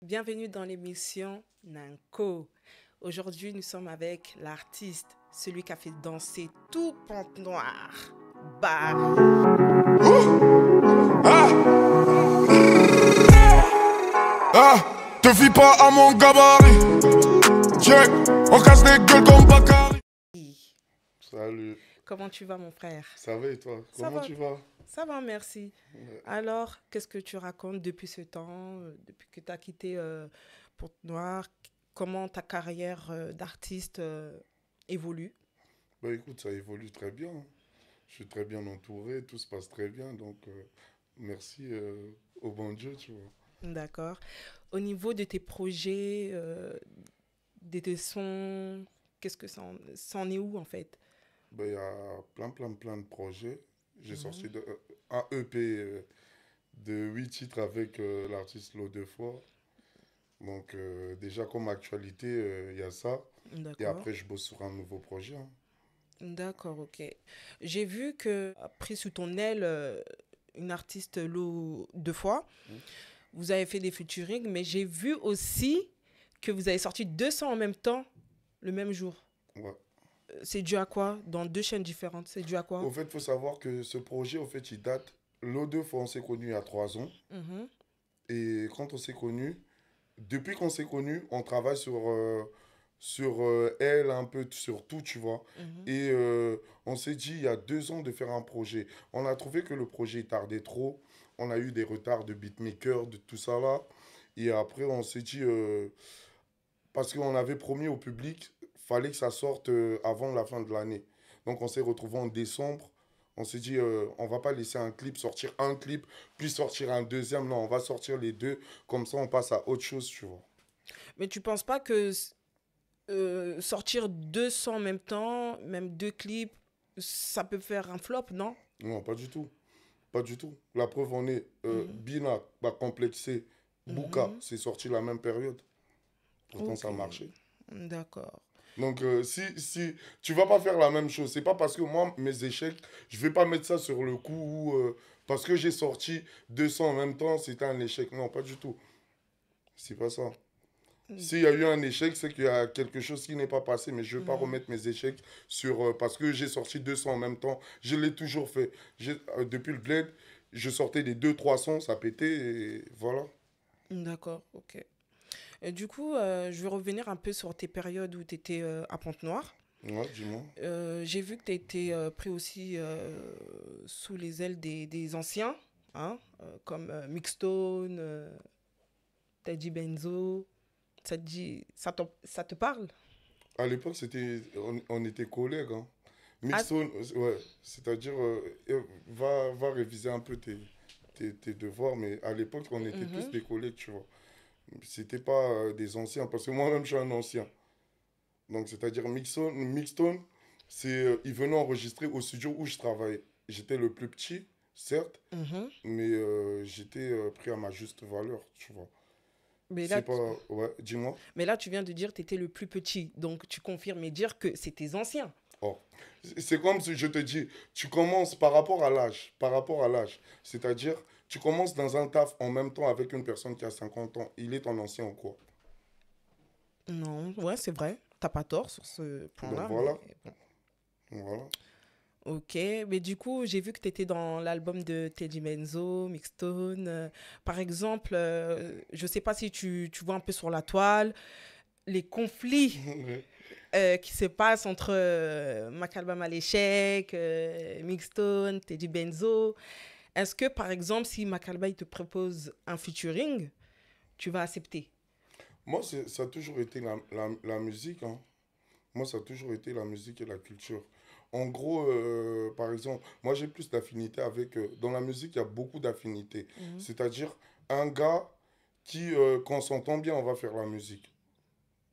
Bienvenue dans l'émission Nanko. Aujourd'hui, nous sommes avec l'artiste, celui qui a fait danser tout Pointe-Noire, Barry. Te fie pas à mon gabarit. Check, on casse les gueules comme Bakary. Salut. Comment tu vas, mon frère? Ça va et toi? Comment tu vas? Ça va, merci. Alors, qu'est-ce que tu racontes depuis ce temps, depuis que tu as quitté Pointe-Noire? Comment ta carrière d'artiste évolue? Bah écoute, ça évolue très bien. Je suis très bien entouré, tout se passe très bien. Donc, merci au bon Dieu, tu vois. D'accord. Au niveau de tes projets, de tes sons, qu'est-ce que ça en est où, en fait? Bah, il y a plein de projets. J'ai sorti un EP de 8 titres avec l'artiste L'eau de fois. Donc, déjà, comme actualité, il y a ça. Et D'accord. après, je bosse sur un nouveau projet, hein. D'accord, ok. J'ai vu que, pris sous ton aile, une artiste l'eau deux fois, vous avez fait des featuring, mais j'ai vu aussi que vous avez sorti 200 en même temps, le même jour. Ouais. C'est dû à quoi? Dans deux chaînes différentes, c'est dû à quoi? Au fait, il faut savoir que ce projet, au fait, il date. L'eau de fois, on s'est connus il y a 3 ans. Mhm. Et quand on s'est connus, depuis qu'on s'est connus, on travaille sur elle, un peu sur tout, tu vois. Mhm. Et on s'est dit il y a 2 ans de faire un projet. On a trouvé que le projet tardait trop. On a eu des retards de beatmaker, de tout ça là. Et après, on s'est dit, parce qu'on avait promis au public, fallait que ça sorte avant la fin de l'année. Donc on s'est retrouvés en décembre. On s'est dit, on va pas laisser un clip, sortir un clip, puis sortir un deuxième. Non, on va sortir les deux. Comme ça, on passe à autre chose, tu vois. Mais tu penses pas que sortir 200 en même temps, même deux clips, ça peut faire un flop, non? Non, pas du tout. Pas du tout. La preuve en est, Mhm. Bina, bah, Complexé, Bouka, Mhm. c'est sorti la même période. Pourtant, Ok, ça a marché. d'accord. Donc, si tu vas pas faire la même chose, c'est pas parce que moi, mes échecs, je vais pas mettre ça sur le coup, parce que j'ai sorti 200 en même temps, c'était un échec. Non, pas du tout. C'est pas ça. S'il y a eu un échec, c'est qu'il y a quelque chose qui n'est pas passé, mais je ne vais pas Mhm. remettre mes échecs sur, parce que j'ai sorti 200 en même temps. Je l'ai toujours fait. Depuis le bled, je sortais des 200-300, ça pétait, et voilà. D'accord, ok. Et du coup, je vais revenir un peu sur tes périodes où tu étais à Pointe-Noire. Ouais, dis-moi. J'ai vu que tu as été pris aussi sous les ailes des anciens, hein, comme Mixstone, Teddy Benzo. Ça te parle? À l'époque, on était collègues, hein. Ah, Mixstone, ouais, c'est-à-dire, va réviser un peu tes devoirs, mais à l'époque, on était tous mhm, des collègues, tu vois. C'était pas des anciens, parce que moi-même, je suis un ancien. Donc, c'est-à-dire Mixstone, ils venaient enregistrer au studio où je travaillais. J'étais le plus petit, certes, mhm. mais j'étais pris à ma juste valeur, tu vois. Mais là, C'est pas... Ouais, dis-moi. mais là, tu viens de dire que tu étais le plus petit. Donc, tu confirmes et dire que c'est tes anciens. Oh. C'est comme si je te dis, tu commences par rapport à l'âge, par rapport à l'âge. C'est-à-dire, tu commences dans un taf en même temps avec une personne qui a 50 ans. Il est ton ancien ou quoi? Non, ouais, c'est vrai. T'as pas tort sur ce Donc point-là, mais voilà, bon. voilà. Ok, mais du coup, j'ai vu que tu étais dans l'album de Teddy Benzo, Mixstone. Par exemple, je sais pas si tu vois un peu sur la toile les conflits qui se passent entre Makalba Maléchek, Mixstone, Teddy Benzo. Est-ce que, par exemple, si Makalba il te propose un featuring, tu vas accepter? Moi, ça a toujours été la musique, hein. Moi, ça a toujours été la musique et la culture. En gros, par exemple, moi j'ai plus d'affinité avec... dans la musique, il y a beaucoup d'affinités. Mhm, C'est-à-dire, un gars qui, quand on s'entend bien, on va faire la musique.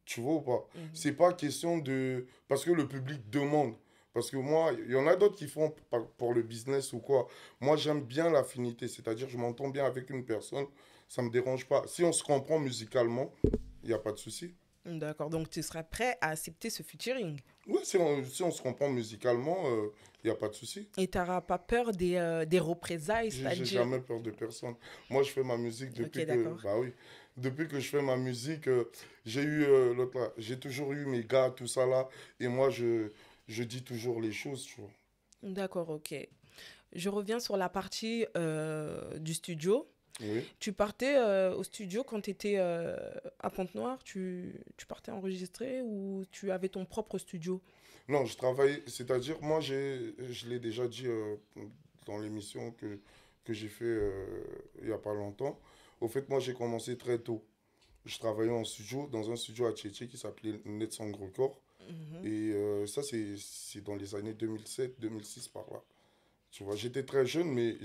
Tu vois ou pas? mhm. C'est pas question de... Parce que le public demande. Parce que moi, il y en a d'autres qui font pour le business ou quoi. Moi, j'aime bien l'affinité. C'est-à-dire, je m'entends bien avec une personne, ça me dérange pas. Si on se comprend musicalement, il n'y a pas de souci. D'accord, donc tu serais prêt à accepter ce featuring. Oui, si on se comprend musicalement, il n'y a pas de souci. Et tu n'auras pas peur des représailles, J'ai c'est-à-dire... jamais peur de personne. Moi, je fais ma musique Ok, depuis que, d'accord. bah oui, depuis que je fais ma musique, j'ai eu l'autre là, j'ai toujours eu mes gars, tout ça là, et moi, je dis toujours les choses, tu vois. D'accord, ok. Je reviens sur la partie du studio. Oui. Tu partais au studio quand tu étais à Pointe-Noire, tu partais enregistrer ou tu avais ton propre studio? Non, je travaille, c'est-à-dire, moi, je l'ai déjà dit dans l'émission que j'ai fait il n'y a pas longtemps. Au fait, moi, j'ai commencé très tôt. Je travaillais en studio, dans un studio à Tchétché qui s'appelait Net Song Record. Mhm. Et ça, c'est dans les années 2007, 2006 par là. Tu vois, j'étais très jeune, mais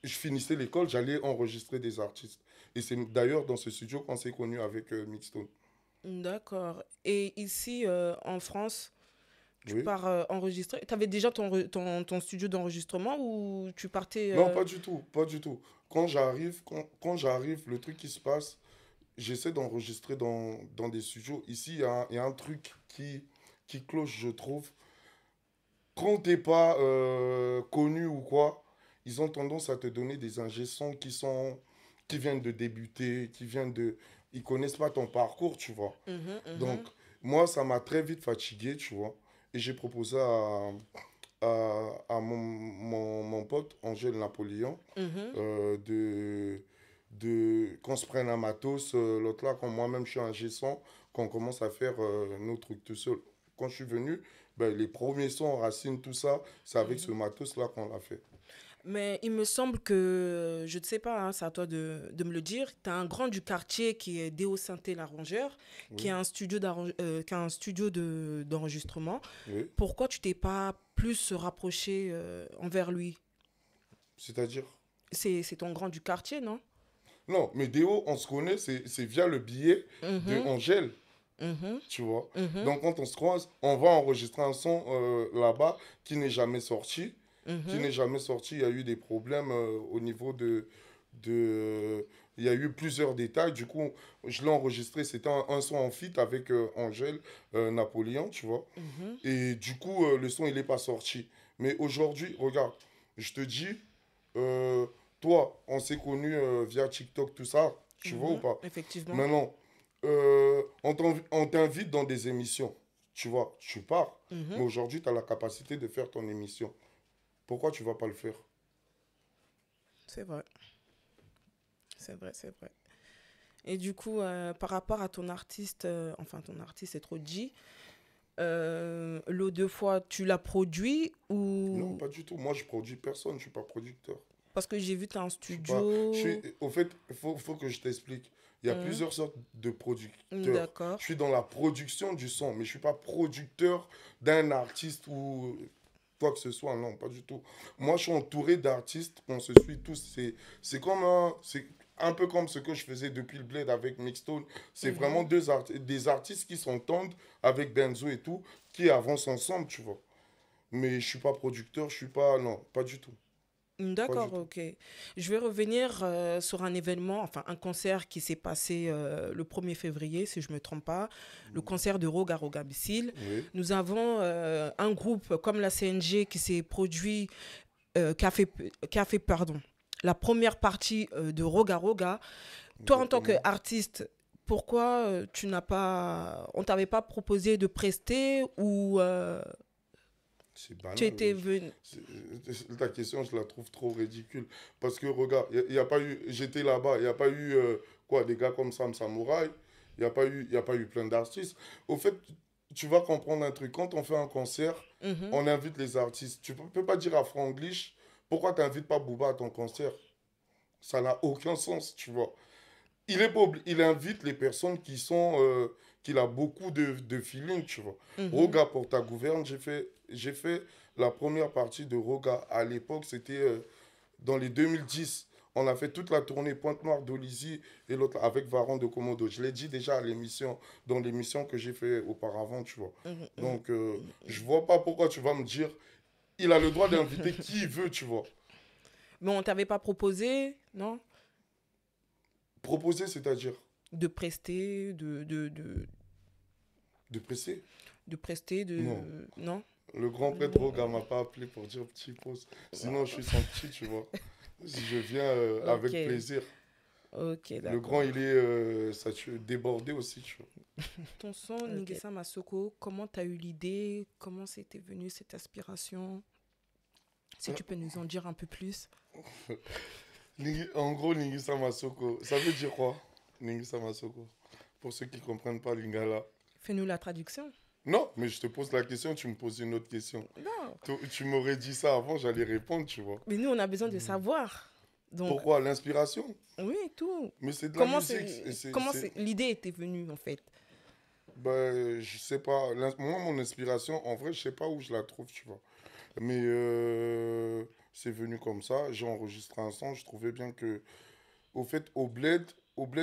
je finissais l'école, j'allais enregistrer des artistes. Et c'est d'ailleurs dans ce studio qu'on s'est connu avec Mixstone. D'accord. Et ici, en France, tu Oui. pars enregistrer. Tu avais déjà ton studio d'enregistrement ou tu partais... Non, pas du tout, pas du tout. Quand j'arrive, le truc qui se passe, j'essaie d'enregistrer dans des studios. Ici, il y a un truc qui cloche, je trouve. Quand t'es pas connu ou quoi, ils ont tendance à te donner des ingé sons qui viennent de débuter, ils connaissent pas ton parcours, tu vois. Mhm, Donc, mhm, moi, ça m'a très vite fatigué, tu vois. Et j'ai proposé à mon pote, Angèle Napoléon, mhm. euh, de, qu'on se prenne un matos, l'autre là, quand moi-même je suis un G100, qu'on commence à faire nos trucs tout seul. Quand je suis venu, ben, les premiers sons, Racine, tout ça, c'est avec ce Mhm. matos-là qu'on l'a fait. Mais il me semble que, je ne sais pas, hein, c'est à toi de me le dire, tu as un grand du quartier qui est Déo Synthé l'arrangeur, qui Oui, a un studio d'enregistrement. oui. Pourquoi tu t'es pas plus rapproché envers lui? C'est-à-dire? C'est ton grand du quartier, non? Non, mais Déo, on se connaît, c'est via le billet de Mhm, Angèle, mhm, tu vois. mhm, Donc quand on se croise, on va enregistrer un son là-bas qui n'est jamais sorti. Qui mhm, n'est jamais sorti. Il y a eu des problèmes au niveau de... Il y a eu plusieurs détails. Du coup, je l'ai enregistré. C'était un son en feat avec Angèle Napoléon, tu vois. mhm, Et du coup, le son, il n'est pas sorti. Mais aujourd'hui, regarde, je te dis, euh, toi, on s'est connus via TikTok, tout ça, tu vois ou mhm, pas? effectivement. Maintenant, on t'invite dans des émissions, tu vois, tu pars. Mais Mhm. aujourd'hui, tu as la capacité de faire ton émission. Pourquoi tu vas pas le faire? C'est vrai, c'est vrai, c'est vrai. Et du coup, par rapport à ton artiste, enfin ton artiste c'est trop dit, l'eau deux fois, tu l'as produit Non, ou... pas du tout. Moi, je produis personne, je suis pas producteur. Parce que j'ai vu, tu as un Je suis pas. studio. Au fait, faut que je t'explique. Il y a Mhm. plusieurs sortes de producteurs. D'accord. Je suis dans la production du son, mais je suis pas producteur d'un artiste ou quoi que ce soit. Non, pas du tout. Moi, je suis entouré d'artistes, on se suit tous. C'est un peu comme ce que je faisais depuis le Bled avec Mixstone. C'est vraiment Mhm. des artistes qui s'entendent avec Benzo et tout, qui avancent ensemble, tu vois. Mais je suis pas producteur, je suis pas. Non, pas du tout. Pas du D'accord, tout. ok. Je vais revenir sur un événement, enfin un concert qui s'est passé le 1er février, si je ne me trompe pas, le concert de Roga Roga Bissil. Oui, Nous avons un groupe comme la CNG qui s'est produit, qui a fait, pardon, la première partie de Roga Roga. Toi, en tant exactement. qu'artiste, pourquoi tu n'as pas, on t'avait pas proposé de prester ou C'est tu banal. étais venu... Ta question, je la trouve trop ridicule. Parce que, regarde, y a pas eu. J'étais là-bas, il n'y a pas eu quoi, des gars comme Sam Samouraï. Y a pas eu plein d'artistes. Au fait, tu vas comprendre un truc. Quand on fait un concert, Mhm, on invite les artistes. Tu peux pas dire à Franglish, pourquoi tu n'invites pas Booba à ton concert? Ça n'a aucun sens, tu vois. Il est pas il invite les personnes qu'il a beaucoup de feeling, tu vois. mhm. Roga pour ta gouverne, j'ai fait la première partie de Roga. À l'époque, c'était dans les 2010. On a fait toute la tournée Pointe-Noire d'Olizy et l'autre avec Varan de Komodo. Je l'ai dit déjà à l'émission, dans l'émission que j'ai fait auparavant, tu vois. Mhm, mhm, Donc, mhm. je vois pas pourquoi tu vas me dire, il a le droit d'inviter qui il veut, tu vois. Mais on t'avait pas proposé, non, Proposer, c'est-à-dire. de prester, De presser? De prester, Non. Non? Le grand prêtre Roga m'a pas appelé pour dire petit pause. Sinon, je suis son petit, tu vois. Je viens Ok, avec plaisir. ok, Le grand, d'accord. il est débordé aussi, tu vois. Ton son, Ok. Ningisa Masoko, comment tu as eu l'idée? Comment c'était venu cette aspiration? Si Euh, tu peux nous en dire un peu plus. En gros, Lingisa Masoko, ça veut dire quoi, Lingisa Masoko? Pour ceux qui ne comprennent pas Lingala. Fais-nous la traduction. Non, mais je te pose la question, tu me poses une autre question. Non, Tu m'aurais dit ça avant, j'allais répondre, tu vois. mais nous, on a besoin de savoir. Donc, Pourquoi? L'inspiration? oui, tout. Mais c'est de la Comment musique. l'idée était venue, en fait? Ben, je sais pas. Moi, mon inspiration, en vrai, je sais pas où je la trouve, tu vois. Mais c'est venu comme ça. J'ai enregistré un son. Je trouvais bien que, au fait, au Bled,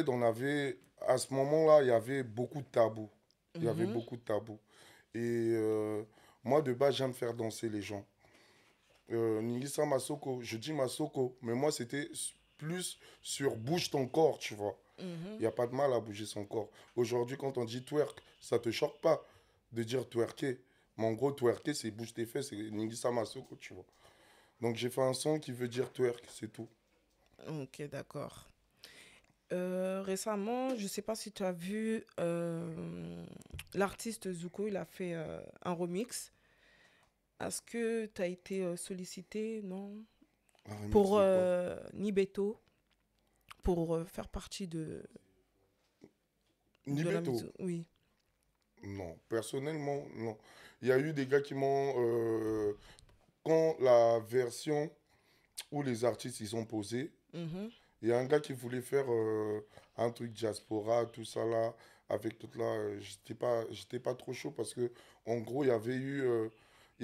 on avait, à ce moment-là, il y avait beaucoup de tabous. Il y avait Mhm, beaucoup de tabous. Et moi, de base, j'aime faire danser les gens. Ningisa Masoko, je dis Masoko, mais moi, c'était plus sur bouge ton corps, tu vois. Il mhm. n'y a pas de mal à bouger son corps. Aujourd'hui, quand on dit twerk, ça te choque pas de dire twerker. Mais en gros, twerker, c'est bouge tes fesses, c'est Ningisa Masoko, tu vois. Donc j'ai fait un son qui veut dire twerk, c'est tout. Ok, d'accord. Récemment, je ne sais pas si tu as vu l'artiste Zuko, il a fait un remix. Est-ce que tu as été sollicité, non? Un remix Pour de quoi? Nibeto, pour faire partie de la Nibeto? musique. Oui. Non. Personnellement, non. Il y a eu des gars qui m'ont... quand la version où les artistes, ils ont posé, Mhm, il y a un gars qui voulait faire un truc diaspora, tout ça là, avec tout là. J'étais pas trop chaud parce que, en gros, il y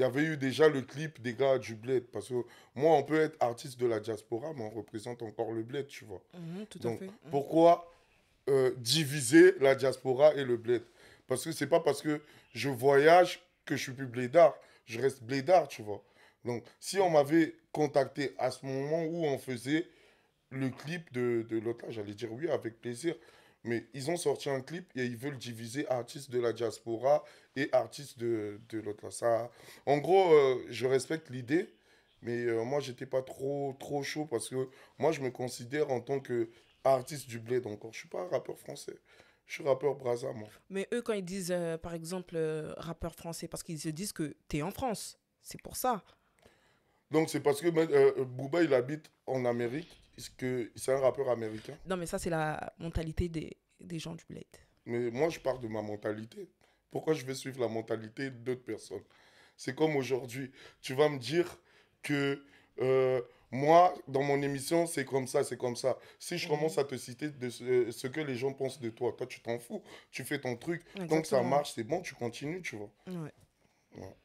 avait eu déjà le clip des gars du Bled. Parce que moi, on peut être artiste de la diaspora, mais on représente encore le Bled, tu vois. mhm, tout à Donc, fait. pourquoi diviser la diaspora et le Bled? Parce que c'est pas parce que je voyage que je suis plus blédard. Je reste blédard, tu vois. Donc, si on m'avait contacté à ce moment où on faisait le clip de l'autre là, j'allais dire oui, avec plaisir. Mais ils ont sorti un clip et ils veulent diviser artistes de la diaspora et artistes de l'autre là. Ça, en gros, je respecte l'idée, mais moi, j'étais pas trop chaud parce que moi, je me considère en tant que artiste du bled encore. Je suis pas un rappeur français. Je suis rappeur Brazza, moi. Mais eux, quand ils disent, par exemple, rappeur français, parce qu'ils se disent que tu es en France. C'est pour ça. Donc, c'est parce que Booba, il habite en Amérique, que c'est un rappeur américain. Non, mais ça, c'est la mentalité des gens du bled. Mais moi, je pars de ma mentalité. Pourquoi je vais suivre la mentalité d'autres personnes? C'est comme aujourd'hui. Tu vas me dire que moi, dans mon émission, c'est comme ça, c'est comme ça. Si je commence Mhm. à te citer ce que les gens pensent de toi, toi, tu t'en fous. Tu fais ton truc. Tant que ça Exactement. marche, c'est bon, tu continues, tu vois. Ouais. Ouais.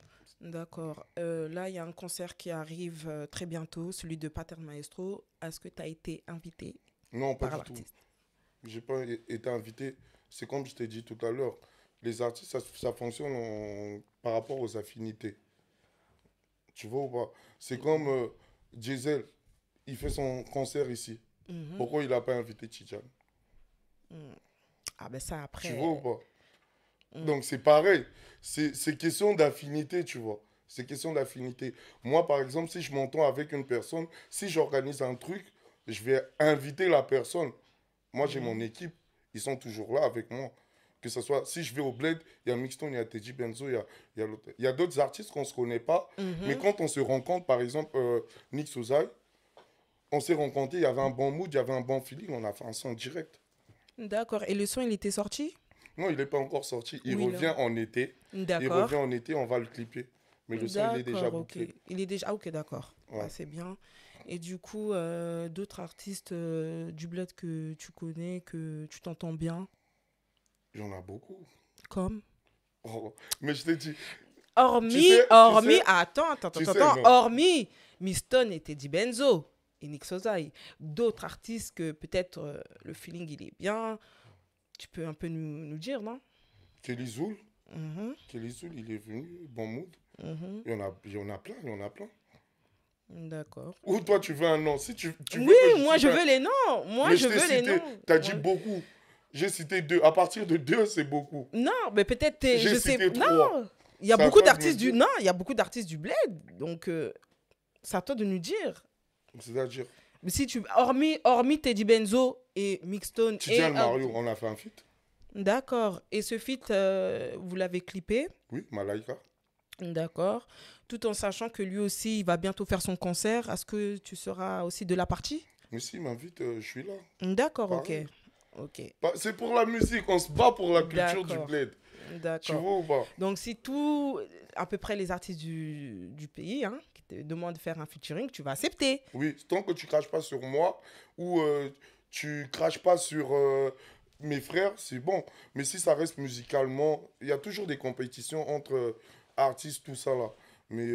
D'accord. Là, il y a un concert qui arrive très bientôt, celui de Pater Maestro. Est-ce que tu as été invité Non, pas par du tout. l'artiste? J'ai pas été invité. C'est comme je t'ai dit tout à l'heure. Les artistes, ça fonctionne par rapport aux affinités. Tu vois ou pas? C'est comme Diesel, il fait son concert ici. Mhm. Pourquoi il n'a pas invité Tidjane? Mm. Ah ben ça, Tu vois ou après... pas? mm. Donc c'est pareil. C'est question d'affinité, tu vois. C'est question d'affinité. Moi, par exemple, si je m'entends avec une personne, si j'organise un truc, je vais inviter la personne. Moi, j'ai mon Mhm. équipe. Ils sont toujours là avec moi. Que ce soit, si je vais au Bled, il y a Mixton, il y a Teddy Benzo, il y a d'autres artistes qu'on ne se connaît pas. Mais Mhm. quand on se rencontre, par exemple, Nick Sozai, on s'est rencontrés, il y avait un bon mood, il y avait un bon feeling, on a fait un son direct. D'accord. Et le son, il était sorti? Non, il n'est pas encore sorti. Il Oui, là. revient en été. Il revient D'accord. en été, on va le clipper. Mais le son, il est déjà D'accord, ok. bouclé. Il est déjà... Ah, ok, d'accord. Bah, Ouais. c'est bien. Et du coup, d'autres artistes du bled que tu connais, que tu t'entends bien, Il y en a beaucoup. comme... Oh. Mais je t'ai dit, Hormis, tu hormis, sais, non. hormis Miston et Teddy Benzo et Nick Sozai, d'autres artistes que peut-être le feeling il est bien, tu peux un peu nous dire, non? Kelly Zoul, Mhm, Kelly Zoul, il est venu, bon mood. mhm. Il y en a plein, il y en a plein. D'accord. Ou toi, tu veux un nom. Si tu Oui, veux que je moi cite je un... veux les noms. Moi Mais je je t'ai veux les cité, noms. t'as dit Moi- beaucoup. J'ai cité deux. À partir de deux, c'est beaucoup. Non, mais peut-être J'ai je sais. cité trois. Non, il y a C'est à beaucoup toi de me d'artistes du. dire. Non, il y a beaucoup d'artistes du bled. Donc, c'est à toi de nous dire. C'est-à-dire, Mais si tu. Hormis Teddy Benzo et Mixstone et. Tidiane Mario, on a fait un feat. D'accord. Et ce feat, vous l'avez clippé. Oui, Malaika. D'accord. Tout en sachant que lui aussi, il va bientôt faire son concert. Est-ce que tu seras aussi de la partie? Mais s'il m'invite, je suis là. D'accord, ok. Pareil. Ok. C'est pour la musique, on se bat pour la culture du D'accord. bled. Tu D'accord. vois ou pas? Donc, si tout, à peu près les artistes du pays, hein, qui te demandent de faire un featuring, tu vas accepter. Oui, tant que tu craches pas sur moi ou tu craches pas sur mes frères, c'est bon. Mais si ça reste musicalement, il y a toujours des compétitions entre artistes, tout ça là. Mais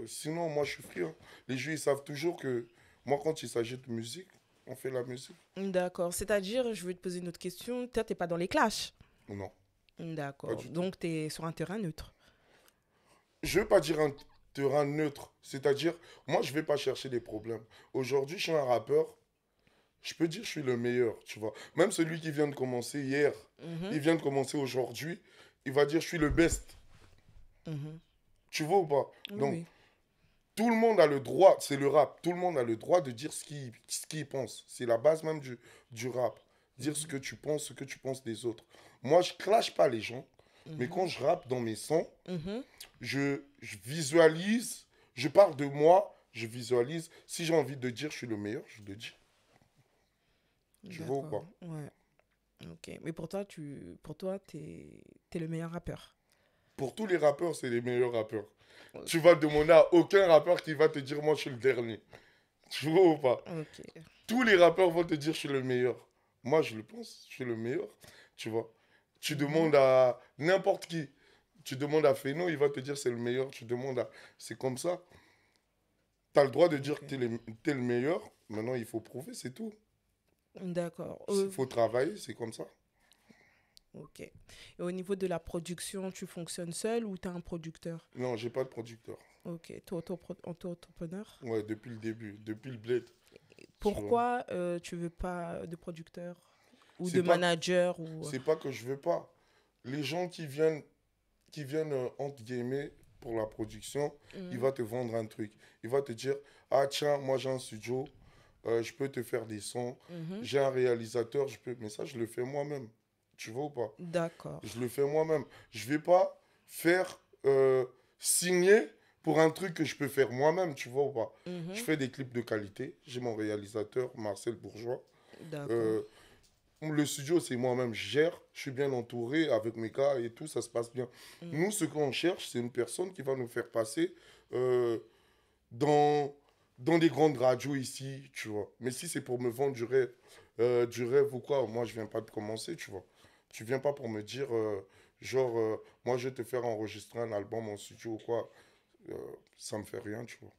sinon, moi je suis free, hein. Les jeux, ils savent toujours que moi, quand il s'agit de musique, on fait la musique. D'accord. C'est-à-dire, je vais te poser une autre question. Toi, t'es pas dans les clashs. Non, pas D'accord. du tout. Donc, tu es sur un terrain neutre. Je veux pas dire un terrain neutre, c'est-à-dire, moi je vais pas chercher des problèmes. Aujourd'hui, je suis un rappeur. Je peux dire que je suis le meilleur, tu vois. Même celui qui vient de commencer hier, Mhm, il vient de commencer aujourd'hui, il va dire je suis le best. mhm. Tu vois ou pas? Oui, Donc, oui. tout le monde a le droit, c'est le rap, tout le monde a le droit de dire ce qu'il pense. C'est la base même du rap. Dire ce que tu penses des autres. Moi, je clash pas les gens, mais Mhm, quand je rappe dans mes sons, mhm. je visualise, je parle de moi, je visualise. Si j'ai envie de dire je suis le meilleur, je le dis. Tu vois ou D'accord. pas? Ouais. Ok. Mais pour toi, t'es le meilleur rappeur. Pour tous les rappeurs, c'est les meilleurs rappeurs. Tu Ok. vas demander à aucun rappeur qui va te dire moi je suis le dernier. Tu vois ou pas? Ok. Tous les rappeurs vont te dire je suis le meilleur. Moi je le pense, je suis le meilleur. Tu vois? Tu Mhm. demandes à n'importe qui. Tu demandes à Feno, il va te dire c'est le meilleur. Tu demandes à... C'est comme ça. Tu as le droit de dire Ok. que t'es le meilleur. Maintenant il faut prouver, c'est tout. D'accord. Il faut travailler, c'est comme ça. Ok. Et au niveau de la production, tu fonctionnes seul ou tu as un producteur? Non, j'ai pas de producteur. Ok. Tu es auto-entrepreneur? Ouais, depuis le début, depuis le bled. Tu vois? Pourquoi tu veux pas de producteur ou C'est de pas, manager ou... c'est pas que je veux pas. Les gens qui viennent entre guillemets, pour la production, il Mhm, va te vendre un truc. Il va te dire, ah tiens, moi j'ai un studio, je peux te faire des sons, mhm. j'ai un réalisateur, je peux... Mais ça, je le fais moi-même. Tu vois ou pas? D'accord. Je le fais moi-même. Je vais pas faire signer pour un truc que je peux faire moi-même, tu vois ou pas? Je Mhm. fais des clips de qualité. J'ai mon réalisateur, Marcel Bourgeois. D'accord. Euh, le studio, c'est moi-même, je gère. Je suis bien entouré avec mes gars et tout, ça se passe bien. Mhm. Nous, ce qu'on cherche, c'est une personne qui va nous faire passer euh, dans, dans des grandes radios ici, tu vois. Mais si c'est pour me vendre du rêve ou quoi, moi, je viens pas de commencer, tu vois. Tu viens pas pour me dire, genre, moi, je vais te faire enregistrer un album en studio ou quoi. Euh, Ça me fait rien, tu vois.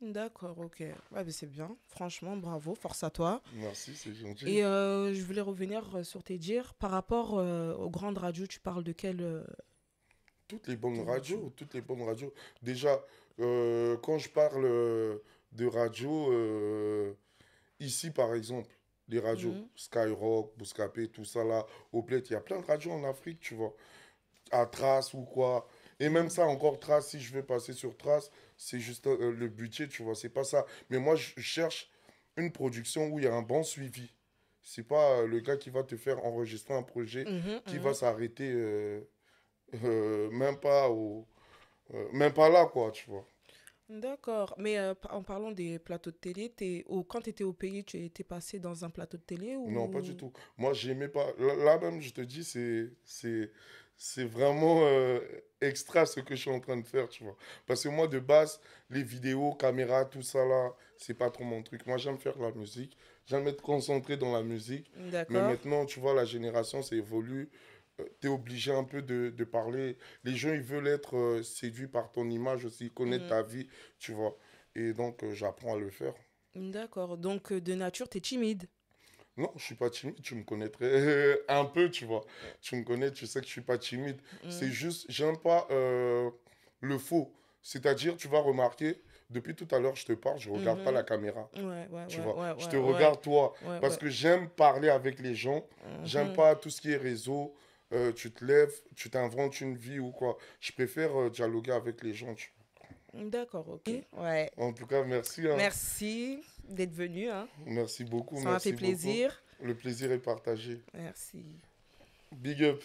D'accord, ok. Ouais, mais c'est bien. Franchement, bravo, force à toi. Merci, c'est gentil. Et je voulais revenir sur tes dires. Par rapport aux grandes radios, tu parles de Toutes les bonnes quelle radio? radios, toutes les bonnes radios. Déjà, quand je parle de radio, ici par exemple, les radios, Mhm, Skyrock, Bouscapé, tout ça là, Oplet, il y a plein de radios en Afrique, tu vois, à Trace ou quoi. Et même mhm. ça, encore Trace, si je veux passer sur Trace, c'est juste le budget, tu vois, c'est pas ça. Mais moi, je cherche une production où il y a un bon suivi. C'est pas le gars qui va te faire enregistrer un projet Mhm, qui va mhm. s'arrêter même pas là, quoi, tu vois. D'accord. Mais en parlant des plateaux de télé, quand tu étais au pays, tu étais passé dans un plateau de télé Non, pas du ou... tout. Moi, j'aimais pas. Là même, je te dis, c'est vraiment extra ce que je suis en train de faire, tu vois. Parce que moi, de base, les vidéos, caméras, tout ça là, c'est pas trop mon truc. Moi, j'aime faire la musique. J'aime être concentré dans la musique. Mais D'accord. maintenant, tu vois, la génération, ça évolue. Tu es obligé un peu de parler. Les gens, ils veulent être séduits par ton image aussi, connaître Mhm. ta vie, tu vois. Et donc, j'apprends à le faire. D'accord. Donc, de nature, tu es timide. Non, je suis pas timide, tu me connaîtrais un peu, tu vois. Tu me connais, tu sais que je suis pas timide. C'est Mhm. juste, j'aime pas le faux. C'est-à-dire, tu vas remarquer, depuis tout à l'heure, je te parle, je regarde pas la caméra. Ouais, ouais, Tu ouais, vois, ouais, je ouais, te ouais, regarde toi ouais, parce ouais. que j'aime parler avec les gens. J'aime Mhm. pas tout ce qui est réseau. Tu te lèves, tu t'inventes une vie ou quoi. Je préfère dialoguer avec les gens. D'accord, ok. Ouais. En tout cas, merci, hein. Merci d'être venu, hein. Merci beaucoup, Ça m'a fait merci beaucoup. plaisir. Le plaisir est partagé. Merci. Big up.